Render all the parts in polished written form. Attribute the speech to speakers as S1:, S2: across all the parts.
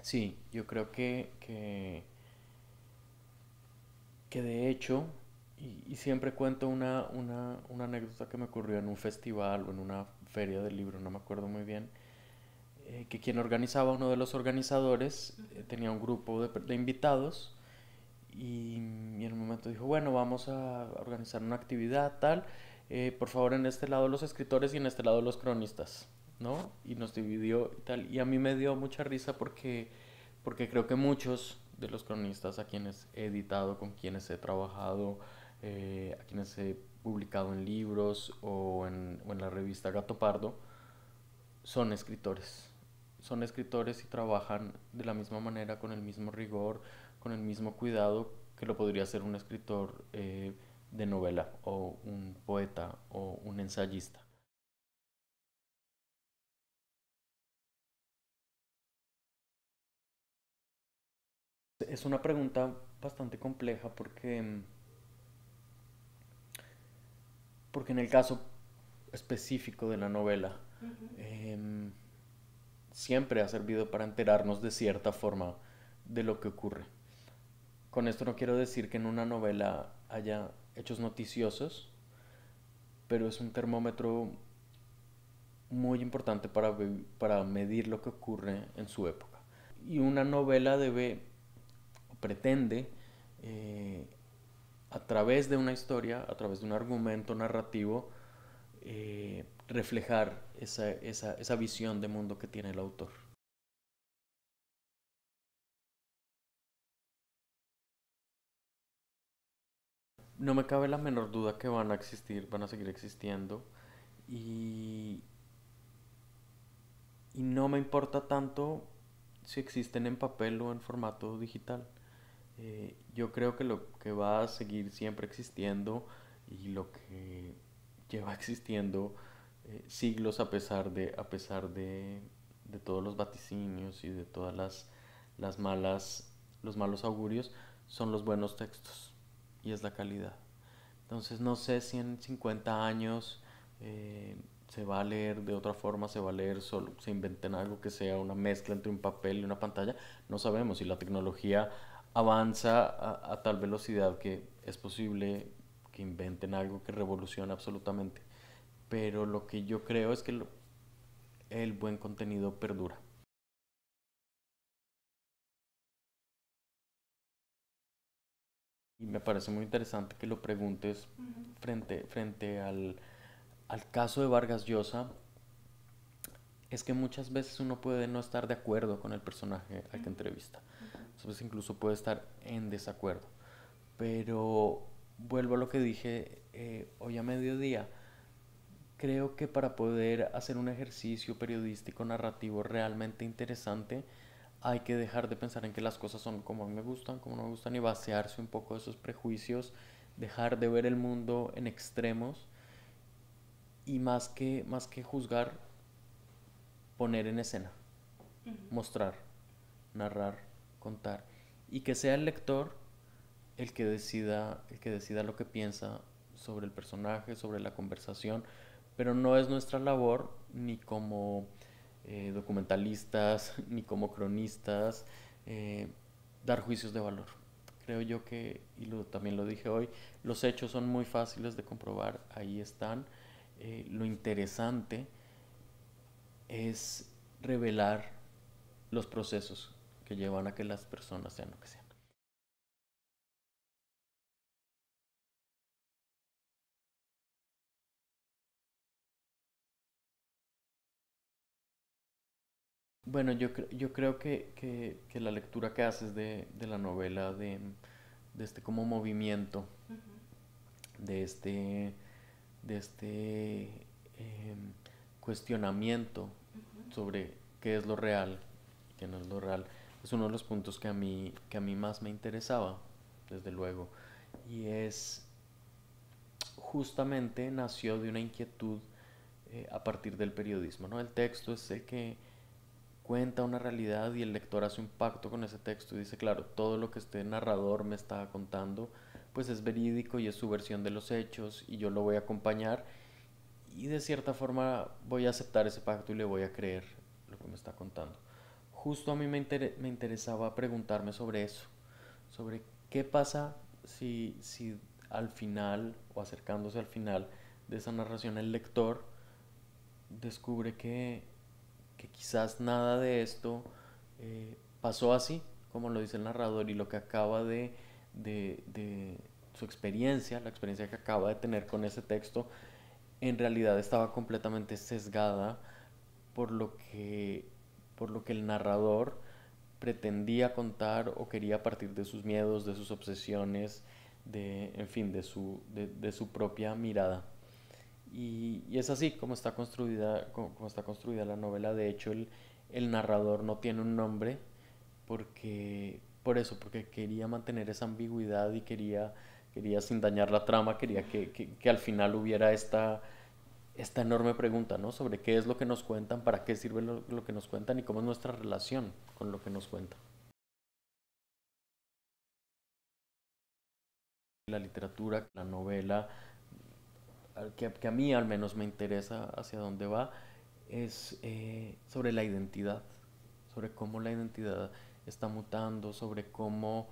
S1: Sí, yo creo que de hecho, y siempre cuento una anécdota que me ocurrió en un festival o en una feria del libro, no me acuerdo muy bien, que quien organizaba, uno de los organizadores, tenía un grupo de invitados y en un momento dijo, bueno, vamos a organizar una actividad tal, por favor en este lado los escritores y en este lado los cronistas, ¿no? Y nos dividió y tal, y a mí me dio mucha risa porque creo que muchos de los cronistas a quienes he editado, con quienes he trabajado, a quienes he publicado en libros o en la revista Gato Pardo, son escritores. Son escritores y trabajan de la misma manera, con el mismo rigor, con el mismo cuidado que lo podría hacer un escritor de novela o un poeta o un ensayista. Es una pregunta bastante compleja porque en el caso específico de la novela, em, siempre ha servido para enterarnos de cierta forma de lo que ocurre. Con esto no quiero decir que en una novela haya hechos noticiosos, pero es un termómetro muy importante para medir lo que ocurre en su época. Y una novela debe o pretende, eh, a través de una historia, a través de un argumento narrativo, reflejar esa visión de mundo que tiene el autor. No me cabe la menor duda que van a existir, van a seguir existiendo y, y no me importa tanto si existen en papel o en formato digital. Yo creo que lo que va a seguir siempre existiendo y lo que lleva existiendo siglos a pesar de todos los vaticinios y de todas los malos augurios, son los buenos textos y es la calidad. Entonces no sé si en 50 años se va a leer de otra forma, se va a leer solo, se inventen algo que sea una mezcla entre un papel y una pantalla. No sabemos si la tecnología avanza a tal velocidad que es posible que inventen algo que revolucione absolutamente. Pero lo que yo creo es que el buen contenido perdura. Y me parece muy interesante que lo preguntes frente al caso de Vargas Llosa. Es que muchas veces uno puede no estar de acuerdo con el personaje al que entrevista. Muchas veces incluso puede estar en desacuerdo. Pero vuelvo a lo que dije hoy a mediodía. Creo que para poder hacer un ejercicio periodístico narrativo realmente interesante, hay que dejar de pensar en que las cosas son como a mí me gustan, como no me gustan, y vaciarse un poco de esos prejuicios, dejar de ver el mundo en extremos y más que juzgar, poner en escena, mostrar, narrar, contar, y que sea el lector el que decida lo que piensa sobre el personaje, sobre la conversación, pero no es nuestra labor ni como documentalistas, ni como cronistas, eh, dar juicios de valor. Creo yo que, y también lo dije hoy, los hechos son muy fáciles de comprobar, ahí están. Lo interesante es revelar los procesos que llevan a que las personas sean lo que sean. Bueno, yo creo que la lectura que haces de la novela, de este como movimiento, de este, de este cuestionamiento sobre qué es lo real y qué no es lo real, es uno de los puntos que a mí más me interesaba, desde luego. Y es justamente nació de una inquietud a partir del periodismo, ¿no? El texto es el que cuenta una realidad y el lector hace un pacto con ese texto y dice, claro, todo lo que este narrador me está contando, pues es verídico y es su versión de los hechos y yo lo voy a acompañar y de cierta forma voy a aceptar ese pacto y le voy a creer lo que me está contando. justo a mí me interesaba preguntarme sobre eso, sobre qué pasa si al final o acercándose al final de esa narración el lector descubre que quizás nada de esto pasó así, como lo dice el narrador, y lo que acaba de su experiencia, la experiencia que acaba de tener con ese texto, en realidad estaba completamente sesgada por lo que, por lo que el narrador pretendía contar o quería partir de sus miedos, de sus obsesiones, en fin, de su propia mirada. Y es así como está construida la novela. De hecho, el narrador no tiene un nombre por eso, porque quería mantener esa ambigüedad y quería sin dañar la trama, quería que al final hubiera esta enorme pregunta, ¿no? Sobre qué es lo que nos cuentan, para qué sirve lo que nos cuentan y cómo es nuestra relación con lo que nos cuentan. La literatura, la novela, que a mí al menos me interesa hacia dónde va, es sobre la identidad, sobre cómo la identidad está mutando, sobre cómo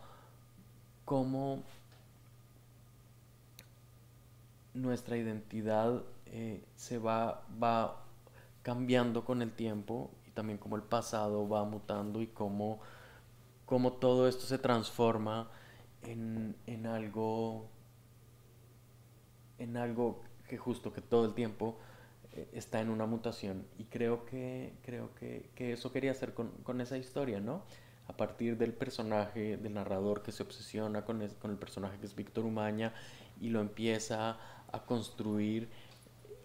S1: nuestra identidad va cambiando con el tiempo y también cómo el pasado va mutando y cómo todo esto se transforma en en algo que justo que todo el tiempo está en una mutación. Y que eso quería hacer con esa historia, ¿no? A partir del personaje, del narrador que se obsesiona con el personaje que es Víctor Umaña y lo empieza a construir,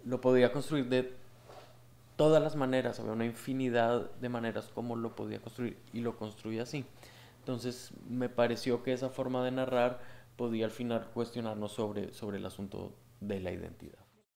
S1: lo podía construir de todas las maneras, había una infinidad de maneras como lo podía construir y lo construía así. Entonces me pareció que esa forma de narrar podía al final cuestionarnos sobre el asunto de la identidad.